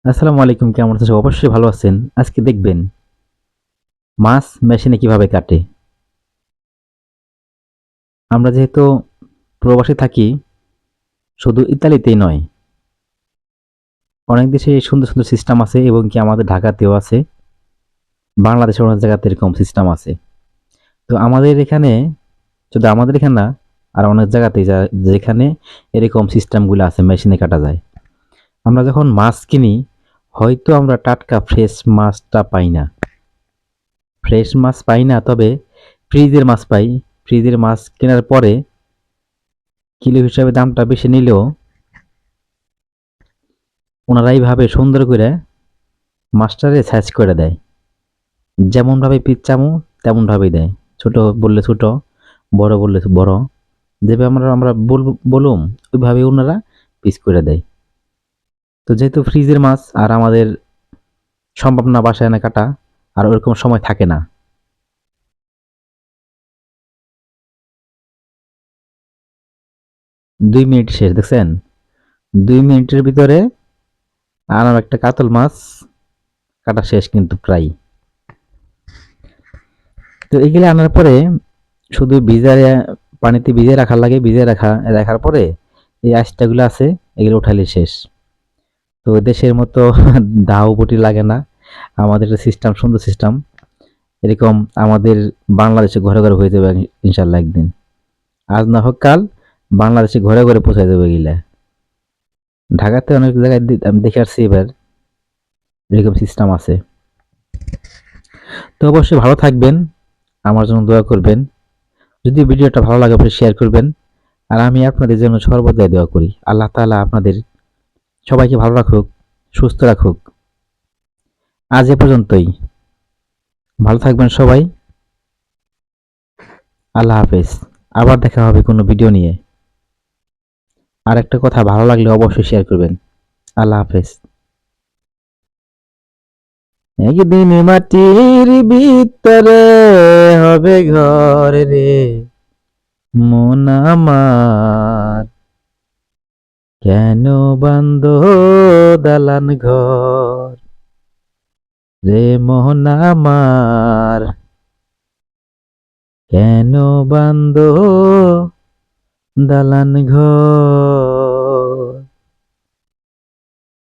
আসসালামু আলাইকুম, কেমন আছেন? অবশ্যই ভালো আছেন। আজকে দেখবেন মাছ মেশিনে কিভাবে কাটে। আমরা যেহেতু প্রবাসে থাকি, শুধু ইতালিতেই নয়, অনেক দেশে সুন্দর, সুন্দর সিস্টেম আছে এবং কি আমাদের ঢাকাতেও আছে। বাংলাদেশের অনেক জায়গাতে এরকম সিস্টেম আছে। তো আমাদের এখানে, শুধু আমাদের এখানে না, আর অনেক জায়গাতেই যেখানে এরকম সিস্টেমগুলো আছে মেশিনে কাটা যায়। আমরা যখন মাছ কিনি, হয়তো আমরা টাটকা ফ্রেশ মাছটা পাই না। ফ্রেশ মাছ পাই না, তবে ফ্রিজের মাছ পাই। ফ্রিজের মাছ কেনার পরে কিলো হিসাবে দামটা বেশি নিলেও ওনারা এইভাবে সুন্দর করে মাছটারে সাইজ করে দেয়। যেমনভাবে পিস চামু তেমনভাবেই দেয়। ছোট বললে ছোট, বড় বললে বড়। যেভাবে আমরা আমরা বলুম ওইভাবে ওনারা পিস করে দেয়। তো যেহেতু ফ্রিজের মাছ আর আমাদের সম্ভব না বাসায় এনে কাটা, আর ওরকম সময় থাকে না। 2 মিনিট শেষ, দেখছেন? 2 মিনিটের ভিতরে আর একটা কাতল মাছ কাটা শেষ কিন্তু প্রায়। তো এগুলো আনার পরে শুধু পানিতে ভিজিয়ে রাখার লাগে, রাখার পরে এই আঁশটাগুলো আছে এগুলো উঠালে শেষ। তো দেশের মতো দাও বটি লাগে না। আমাদের সিস্টেম সুন্দর সিস্টেম। এরকম আমাদের বাংলাদেশে ঘরে ঘরে হয়ে যাবে ইনশাল্লাহ একদিন। আজ না হোক কাল বাংলাদেশে ঘরে ঘরে পৌঁছে যাবে এগুলা। ঢাকাতে অনেক জায়গায় আমি দেখে আসছি এবার এরকম সিস্টেম আছে। তো অবশ্যই ভালো থাকবেন, আমার জন্য দোয়া করবেন। যদি ভিডিওটা ভালো লাগে অবশ্যই শেয়ার করবেন। আর আমি আপনাদের জন্য সর্বদাই দোয়া করি আল্লাহ তাআলা আপনাদের সবাইকে ভালো রাখুক, সুস্থ রাখুক। আজ এ পর্যন্তই। ভালো থাকবেন সবাই। আল্লাহ হাফেজ। আবার দেখা হবে কোনো ভিডিও নিয়ে। আর একটা কথা ভালো লাগলে অবশ্যই শেয়ার করবেন। আল্লাহ হাফেজ। একদিন মাটির ভিতরে হবে ঘর রে মন আমার, কেন বান্ধ দালান ঘর রে মোহন আমার, কেন বান্ধ দালান ঘর।